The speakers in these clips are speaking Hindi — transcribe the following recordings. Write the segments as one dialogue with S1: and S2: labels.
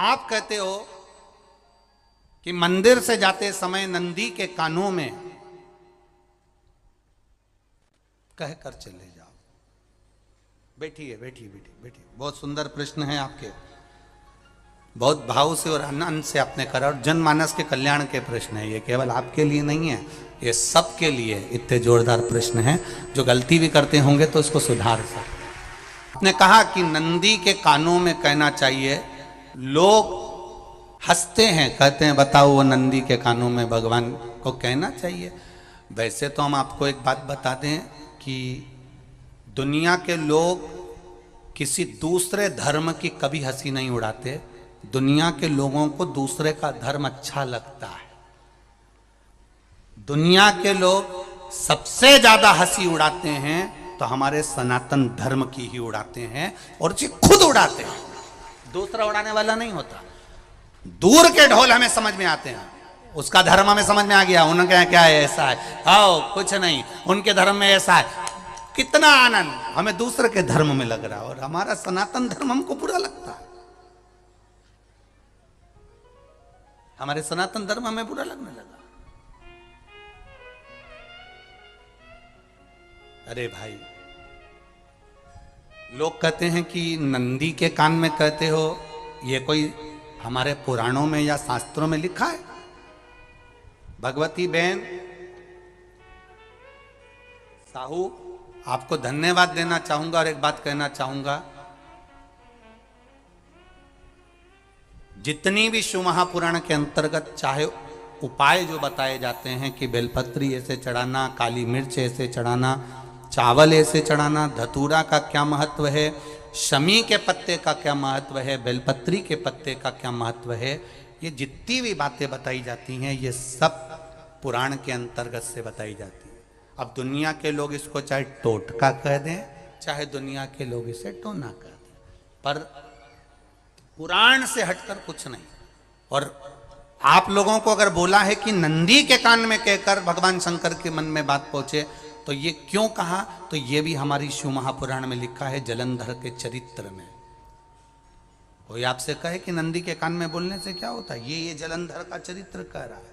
S1: आप कहते हो कि मंदिर से जाते समय नंदी के कानों में कहकर चले जाओ। बैठिए बैठिए बैठिए बैठिए। बहुत सुंदर प्रश्न है आपके, बहुत भाव से और आनंद से आपने करा, और जनमानस के कल्याण के प्रश्न है ये, केवल आपके लिए नहीं है, ये सबके लिए इतने जोरदार प्रश्न हैं। जो गलती भी करते होंगे तो उसको सुधार सकते। आपने कहा कि नंदी के कानों में कहना चाहिए। लोग हंसते हैं, कहते हैं बताओ वो नंदी के कानों में भगवान को कहना चाहिए। वैसे तो हम आपको एक बात बता दें कि दुनिया के लोग किसी दूसरे धर्म की कभी हंसी नहीं उड़ाते। दुनिया के लोगों को दूसरे का धर्म अच्छा लगता है। दुनिया के लोग सबसे ज्यादा हंसी उड़ाते हैं तो हमारे सनातन धर्म की ही उड़ाते हैं, और जी खुद उड़ाते हैं, दूसरा उड़ाने वाला नहीं होता। दूर के ढोल हमें समझ में आते हैं, उसका धर्म हमें समझ में आ गया, उनके यहाँ क्या है, ऐसा है, आओ कुछ नहीं, उनके धर्म में ऐसा है। कितना आनंद हमें दूसरे के धर्म में लग रहा है, और हमारा सनातन धर्म हमको बुरा लगता है। हमारे सनातन धर्म हमें बुरा लगने लगा। अरे भाई, लोग कहते हैं कि नंदी के कान में कहते हो, ये कोई हमारे पुराणों में या शास्त्रों में लिखा है? भगवती बहन साहू, आपको धन्यवाद देना चाहूंगा और एक बात कहना चाहूंगा। जितनी भी शिव महापुराण के अंतर्गत चाहे उपाय जो बताए जाते हैं कि बेलपत्री ऐसे चढ़ाना, काली मिर्च ऐसे चढ़ाना, चावल ऐसे चढ़ाना, धतूरा का क्या महत्व है, शमी के पत्ते का क्या महत्व है, बेलपत्री के पत्ते का क्या महत्व है, ये जितनी भी बातें बताई जाती हैं ये सब पुराण के अंतर्गत से बताई जाती है। अब दुनिया के लोग इसको चाहे टोटका कह दें, चाहे दुनिया के लोग इसे टोना कह दें, पर पुराण से हटकर कुछ नहीं। और आप लोगों को अगर बोला है कि नंदी के कान में कहकर भगवान शंकर के मन में बात पहुंचे, तो ये क्यों कहा, तो ये भी हमारी शिव महापुराण में लिखा है, जलंधर के चरित्र में। कोई आपसे कहे कि नंदी के कान में बोलने से क्या होता है, ये जलंधर का चरित्र कह रहा है।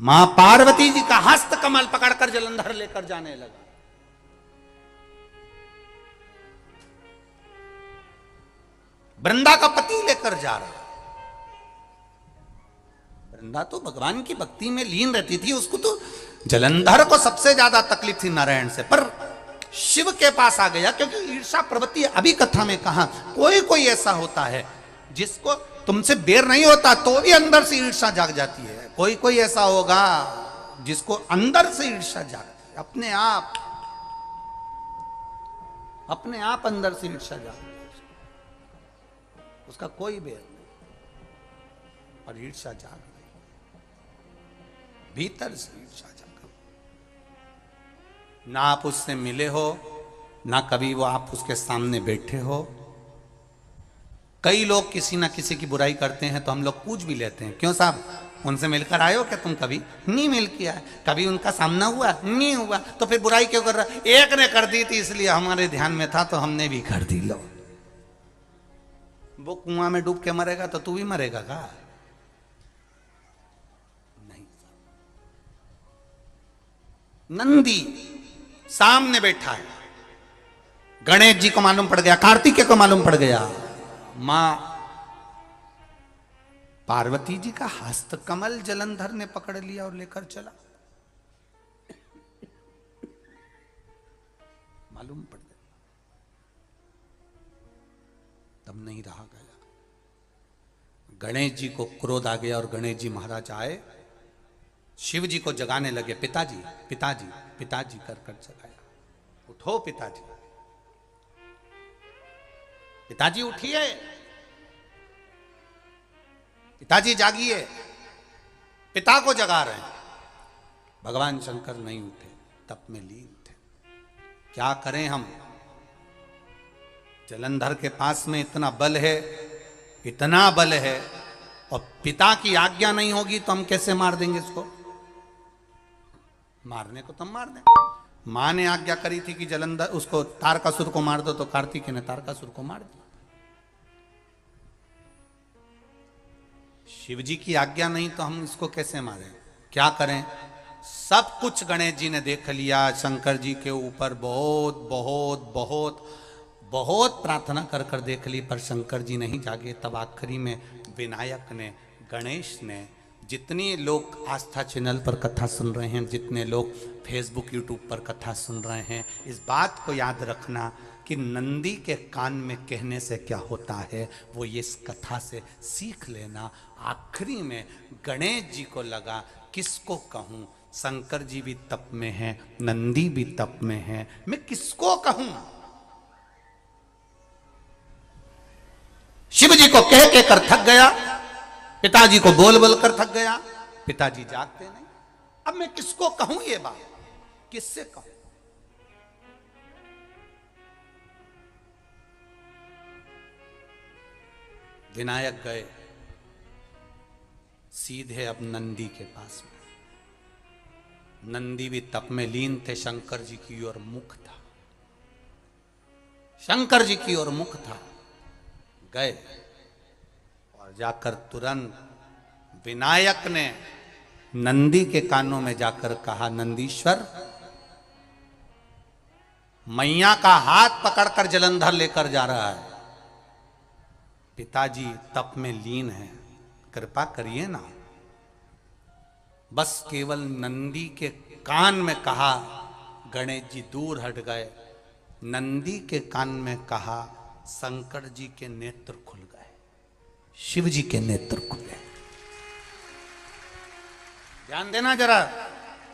S1: मां पार्वती जी का हस्त कमल पकड़कर जलंधर लेकर जाने लगा। वृंदा का पति लेकर जा रहा। वृंदा तो भगवान की भक्ति में लीन रहती थी, उसको तो जलंधर को सबसे ज्यादा तकलीफ थी नारायण से, पर शिव के पास आ गया, क्योंकि ईर्षा प्रवृत्ति अभी कथा में कहा, कोई कोई ऐसा होता है जिसको तुमसे बेर नहीं होता तो भी अंदर से ईर्षा जाग जाती है। कोई कोई ऐसा होगा जिसको अंदर से ईर्षा जागती है, अपने आप अंदर से ईर्षा जागती है, उसका कोई बेर नहीं, और ईर्षा जाग गई, भीतर से ईर्षा जाग। ना आप उससे मिले हो, ना कभी वो आप उसके सामने बैठे हो। कई लोग किसी ना किसी की बुराई करते हैं तो हम लोग पूछ भी लेते हैं, क्यों साहब उनसे मिलकर आए हो क्या तुम? कभी नहीं मिल किया है, कभी उनका सामना हुआ नहीं हुआ, तो फिर बुराई क्यों कर रहा? एक ने कर दी थी इसलिए हमारे ध्यान में था तो हमने भी कर दी। लो, वो कुआं में डूब के मरेगा तो तू भी मरेगा का? नहीं। नंदी सामने बैठा है, गणेश जी को मालूम पड़ गया, कार्तिकेय को मालूम पड़ गया, मां पार्वती जी का हस्त कमल जलंधर ने पकड़ लिया और लेकर चला। मालूम पड़ गया, तब नहीं रहा गया। गणेश जी को क्रोध आ गया और गणेश जी महाराज आए, शिव जी को जगाने लगे। पिताजी पिताजी पिताजी कर कर जगाया। उठो पिताजी, पिताजी उठिए, पिताजी जागिए। पिता को जगा रहे हैं। भगवान शंकर नहीं उठे, तप में लीन थे। क्या करें हम? जलंधर के पास में इतना बल है, इतना बल है, और पिता की आज्ञा नहीं होगी तो हम कैसे मार देंगे इसको? मारने को तो हम मार दें। मां ने आज्ञा करी थी कि जलंधर उसको तारकासुर को मार दो, तो कार्तिकेय ने तारकासुर को मार दिया। शिव जी की आज्ञा नहीं तो हम इसको कैसे मारें? क्या करें? सब कुछ गणेश जी ने देख लिया, शंकर जी के ऊपर बहुत बहुत बहुत बहुत प्रार्थना कर कर देख ली, पर शंकर जी नहीं जागे। तब आखिरी में विनायक ने, गणेश ने, जितने लोग आस्था चैनल पर कथा सुन रहे हैं, जितने लोग फेसबुक यूट्यूब पर कथा सुन रहे हैं, इस बात को याद रखना कि नंदी के कान में कहने से क्या होता है वो ये इस कथा से सीख लेना। आखिरी में गणेश जी को लगा किसको कहूँ, शंकर जी भी तप में हैं, नंदी भी तप में हैं, मैं किसको कहूँ? शिव जी को कह के कर थक गया, पिताजी को बोल बोल कर थक गया, पिताजी जागते नहीं। अब मैं किसको कहूं ये बात, किससे कहूं? विनायक गए सीधे अब नंदी के पास में। नंदी भी तप में लीन थे, शंकर जी की ओर मुख था, शंकर जी की ओर मुख था। गए और जाकर तुरंत विनायक ने नंदी के कानों में जाकर कहा, नंदीश्वर, मैया का हाथ पकड़कर जलंधर लेकर जा रहा है, पिताजी तप में लीन है, कृपा करिए ना। बस केवल नंदी के कान में कहा, गणेश जी दूर हट गए। नंदी के कान में कहा, शंकर जी के नेत्र खुल गए, शिव जी के नेत्र खुले। ध्यान देना जरा,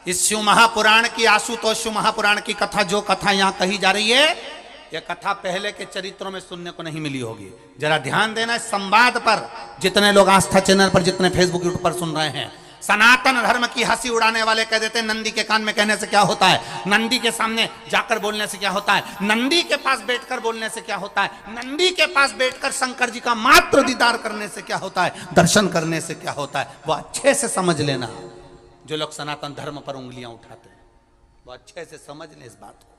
S1: इस शिव महापुराण की, आशुतोष शिव महापुराण की कथा, जो कथा यहां कही जा रही है, यह कथा पहले के चरित्रों में सुनने को नहीं मिली होगी। जरा ध्यान देना इस संवाद पर, जितने लोग आस्था चैनल पर, जितने फेसबुक यूट्यूब पर सुन रहे हैं। सनातन धर्म की हंसी उड़ाने वाले कह देते हैं नंदी के कान में कहने से क्या होता है, नंदी के सामने जाकर बोलने से क्या होता है, नंदी के पास बैठकर बोलने से क्या होता है, नंदी के पास बैठकर शंकर जी का मात्र दीदार करने से क्या होता है, दर्शन करने से क्या होता है। वो अच्छे से समझ लेना, जो लोग सनातन धर्म पर उंगलियां उठाते हैं, वो अच्छे से समझ ले इस बात को।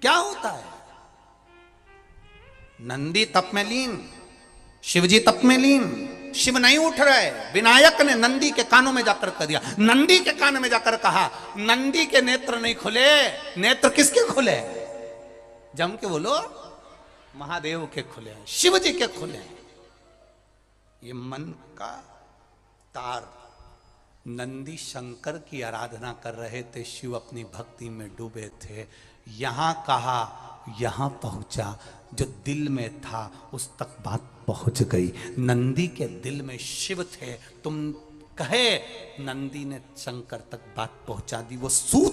S1: क्या होता है, नंदी तप में लीन, शिवजी तप में लीन, शिव नहीं उठ रहे। विनायक ने नंदी के कानों में जाकर कह दिया, नंदी के कान में जाकर कहा, नंदी के नेत्र नहीं खुले। नेत्र किसके खुले? जम के बोलो, महादेव के खुले, शिव जी के खुले। ये मन का तार, नंदी शंकर की आराधना कर रहे थे, शिव अपनी भक्ति में डूबे थे। यहां कहा, यहां पहुंचा, जो दिल में था उस तक बात पहुंच गई। नंदी के दिल में शिव थे, तुम कहे, नंदी ने शंकर तक बात पहुंचा दी। वो सूत